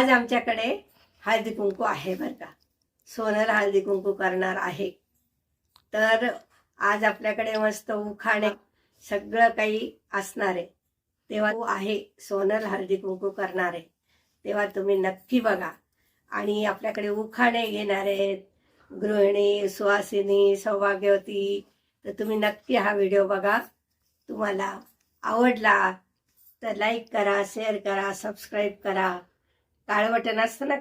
आज आमच्याकडे हळदी कुंकू आहे बरं का. सोनल हळदी कुंकू करणार आहे. तर आज आपल्याकडे मस्त उखाणे सगळं काही असणार आहे. तेव्हा आहे सोनल हळदी कुंकू करणार आहे, तेव्हा तुम्ही नक्की बघा. आणि आपल्याकडे उखाणे घेणार आहेत गृहिणी, सुवासिनी, सौभाग्यवती. तर तुम्ही नक्की हा व्हिडिओ बघा. तुम्हाला आवडला तर लाईक करा, शेअर करा, सबस्क्राईब करा. काळं बटन असतं ना,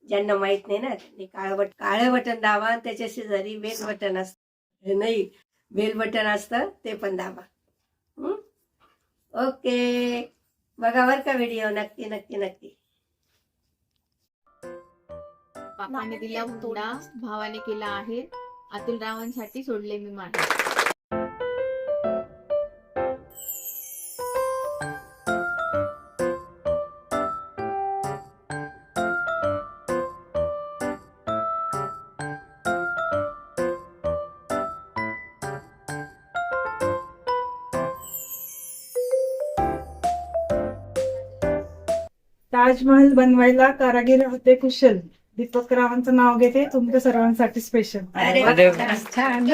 ज्यांना माहित नाही ना त्यांनी काळं बटन दाबा. आणि त्याच्या शेजारी बेल बटन असतं, नाही बेल बटन असतं ते पण दाबा. ओके, बघा बरं का व्हिडिओ. नक्की नक्की नक्की. बापाने दिला थोडा, भावाने केला आहे, अतुल रावांसाठी सोडले मी मागे. ताजमहल बनवायला कारागीर होते कुशल. दीपक रावांचं नाव घेते तुमच्या सर्वांसाठी स्पेशल. अरे वा, छान.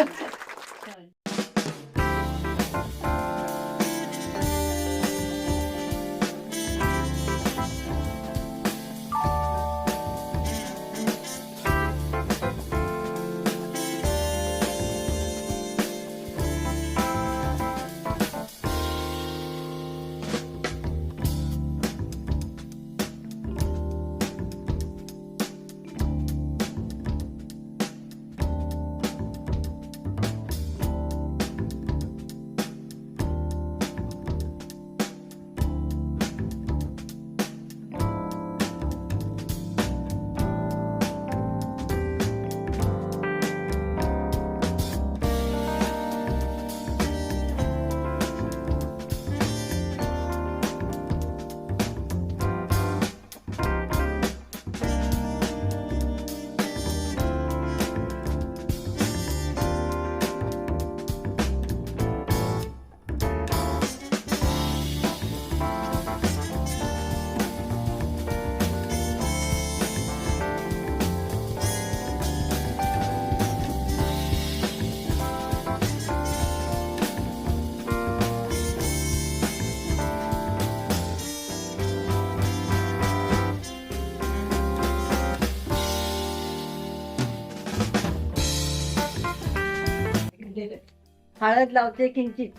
हळद लावते किंचित,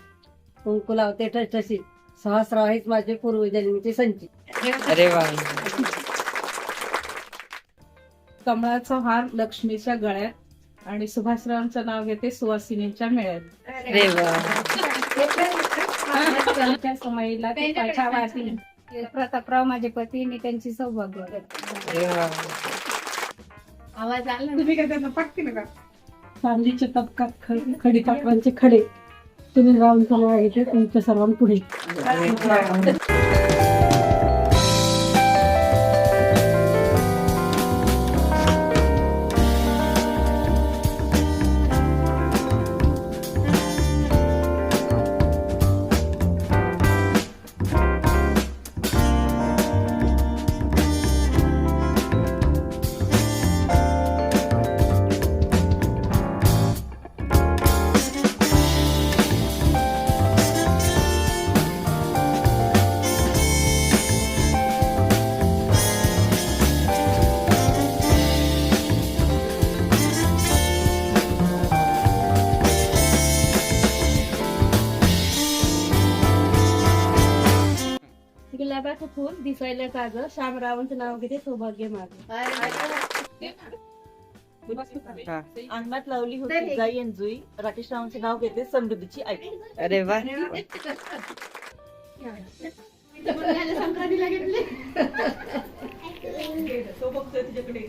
कुंकू लावते ठसठशीत, सहस्र आहेत माझे पूर्वजन्मीचे संचित. अरे वा. कमळाचा हार लक्ष्मीच्या गळ्यात आणि सुभाषरावांचं नाव घेते सुवासिनींच्या मेळ्यात. अरे वा. त्यांच्या समयीला ते पाठावासी. प्रतापराव माझे पती आणि त्यांची सौभाग्य. अरे वा. आवाज आला तुम्ही काय त्यांना पटकी नका. चांदीच्या तबकात खडी पाटवांचे खडे, तुम्ही रावांचं नाव घेते तुमच्या सर्वांपुढे. गुलाबाचं फूल दिसायला काग, शामरावांचं नाव घेते सौभाग्य माग. अंगणात लावली होती जाई आणि जुई, राकेश रावांचे नाव घेते समृद्धीची आई. अरे वा. संक्रांतीला घेतले. तो बघतोय तुझ्याकडे.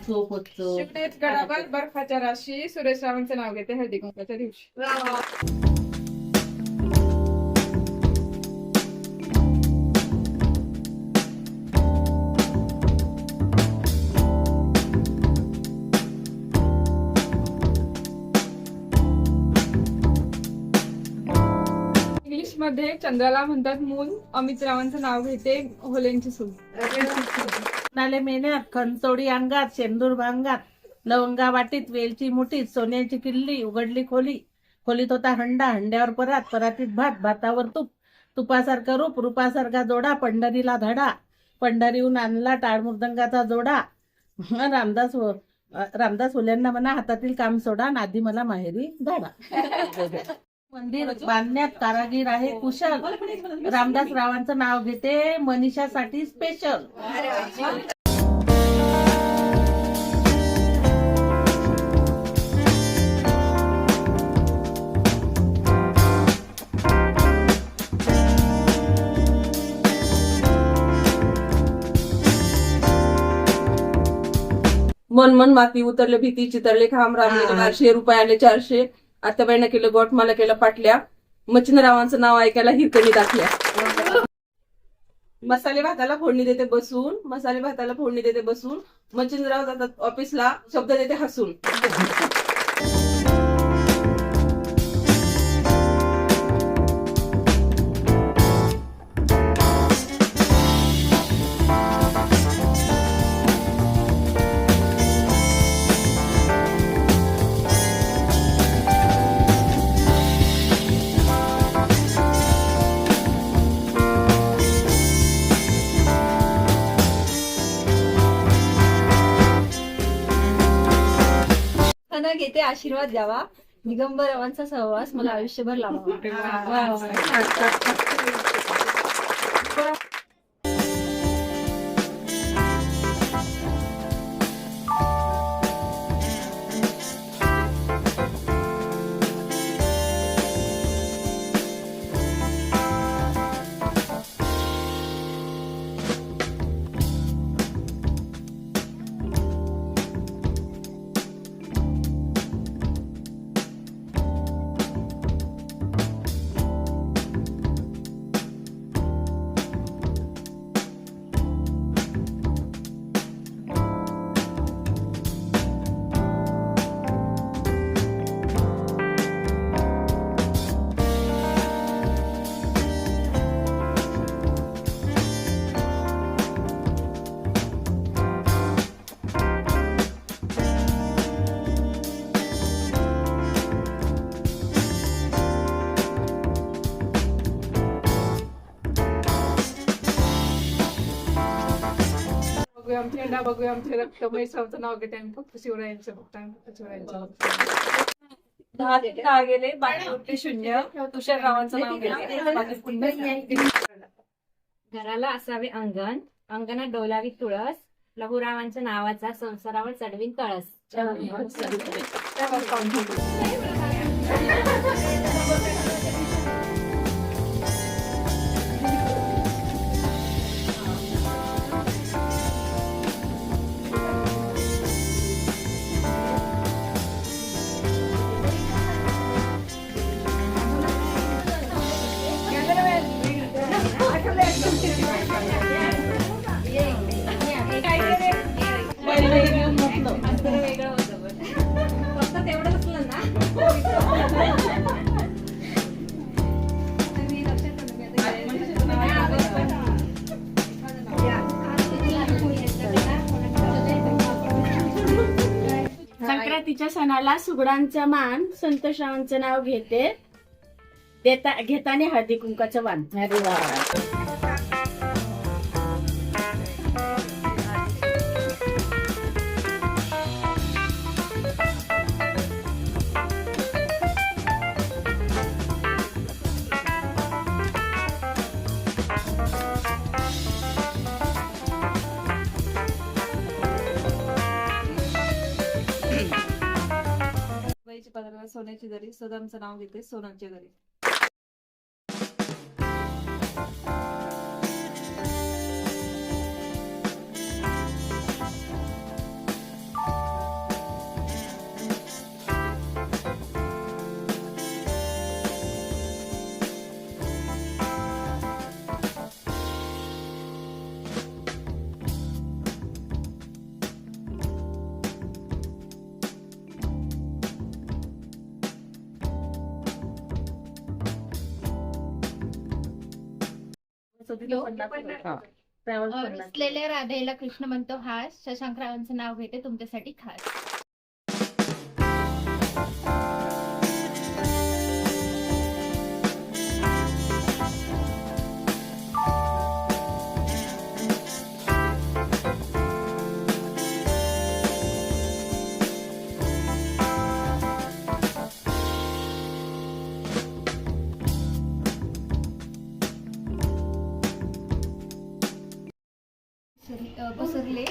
सोपचं शिवनेत गडावर बर्फाच्या राशी सुरेश रावांचे नाव घेते हळदी कुंकवाच्या दिवशी. इंग्लिश मध्ये चंद्राला म्हणतात मून. अमित रावांचं नाव घेते होलेंची सून. नाले मेन्यात खणतोडी अंगात शेंदूर भांगात लवंगा वाटीत वेलची मुठीत सोन्याची किल्ली उघडली खोली खोलीत होता हंडा हंड्यावर परातीत भात भातावर तूप तुपासारखा रूप रूपासारखा जोडा पंढरीला धडा पंढरीहून आणला टाळ मृदंगाचा जोडा. रामदास फुल्यांना म्हणा हातातील काम सोडा नादी मला माहेरी धाडा. मंदिर बांधण्यात कारागीर आहे कुशल रामदास रावांचं नाव घेते मनीषासाठी स्पेशल. मन मन माती उतरले भीती चितरले खांब रामले 1200 रुपये आले 400. आत्याबाईनं केलं गोट मला केलं पाटल्या. मच्छिंद्ररावांचं नाव ऐकायला हिरकणी दाखल्या. मसाले भाताला फोडणी देते बसून मच्छिंद्रराव जातात ऑफिसला शब्द देते हसून. घेते आशीर्वाद द्यावा दिगंबरावांचा सहवास मला आयुष्यभर लावावा. बघूया आमचे रक्तमय सावचं नाव घेते आणि फक्त शिवरायांचं दहा गेले बाकी शून्य. तुषार रावांचं नाव घेते. घराला असावे अंगण अंगणात डोलावी तुळस लघुरावांच्या नावाचा संसारावर चढवीन कळस. संक्रांतीच्या सणाला सुगडांचा मान संतोषरावांचं नाव घेते घेताने हळदी कुंकाचं वाण. सोन्याची दरी सदांचं नाव घेते सोनांच्या दरी. तिला 50 हा. ट्रॅव्हल्स 50. रुसलेल्या राधेला कृष्ण म्हणतो हास, शशांकरावांचं नाव घेते तुमच्यासाठी खास. पसरले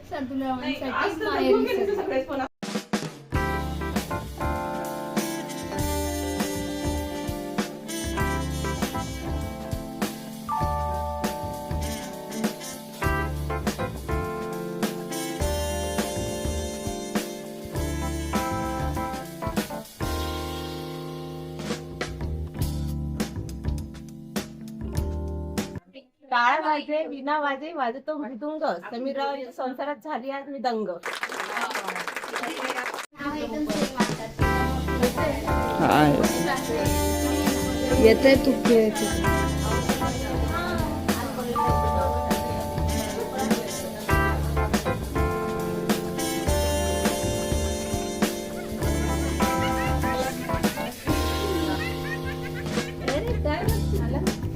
संतुरावांसाठी माहेरी सरले. टाळ वाजे विना वाजे वाजतो मृदुंग, समीरराव संसारात झाली आज मी दंग. येते तू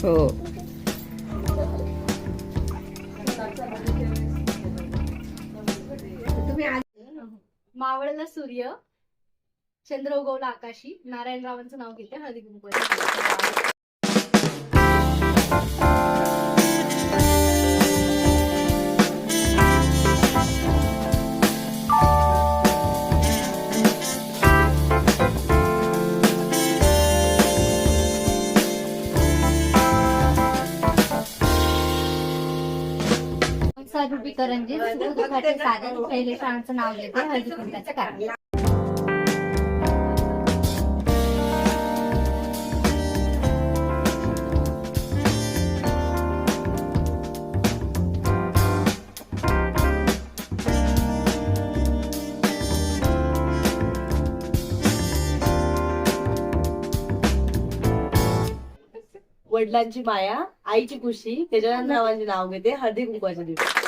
हो. तुम्ही मावळला सूर्य, चंद्र उगवला आकाशी, नारायणरावांचं नाव घेते हळदी कुंकवाच्या. रुपी करंजी सुखदुःखाचे साधन, शैलेशांचं नाव घेते हळदी कुंकाचं कारण. वडिलांची माया, आईची खुशी, गजानन रावांचे नाव घेते हळदी कुंकवाच्या दिवशी.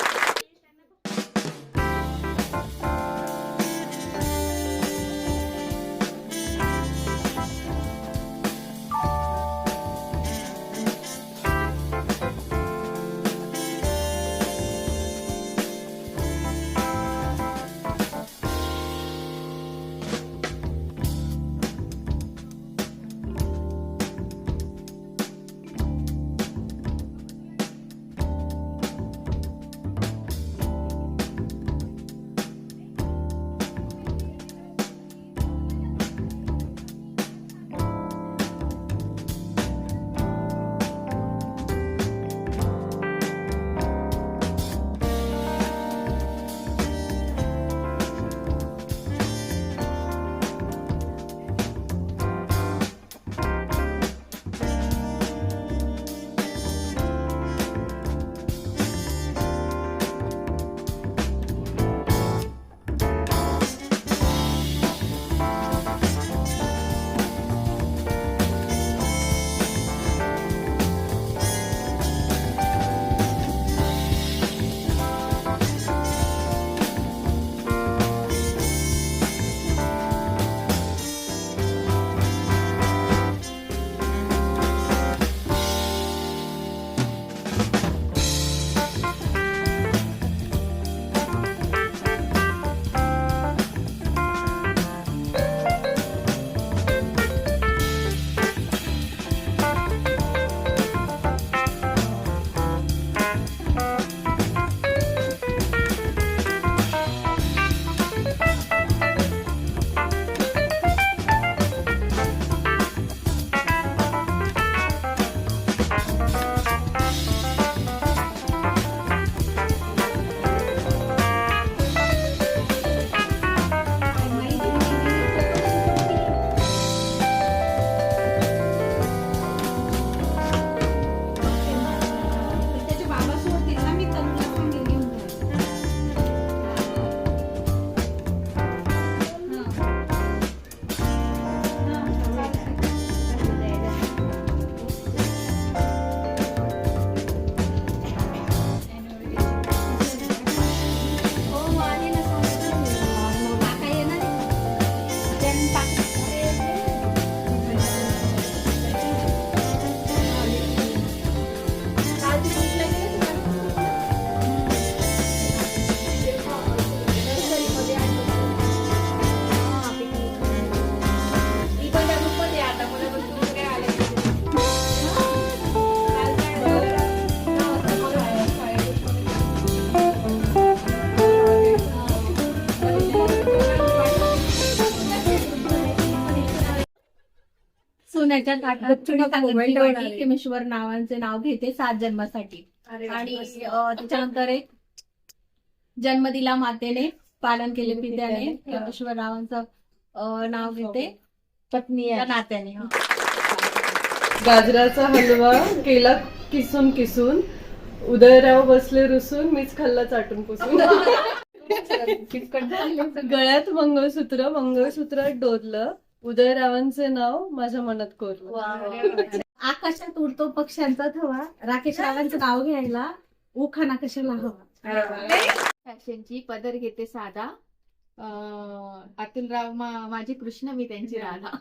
किमेश्वर नावांचे नाव घेते 7 जन्मासाठी. आणि त्याच्यानंतर एक जन्म दिला मातेने, पालन केले पित्याने, किमेश्वर रावांचं नाव घेते पत्नी या नात्याने. गाजराचा हलवा केला किसून किसून, उदयराव बसले रुसून, मीच खाल्ला चाटून पुसून. गळ्यात मंगळसूत्र, मंगळसूत्रात डोरलं, उदयरावांचे नाव माझ्या मनात कोरलं. आकाशात उडतो पक्ष्यांचा थवा, राकेश रावांचं नाव घ्यायला उखाणा कशाला हवा. फॅशनची पदर घेते साधा, अतुलराव माझी कृष्ण, मी त्यांची राधा.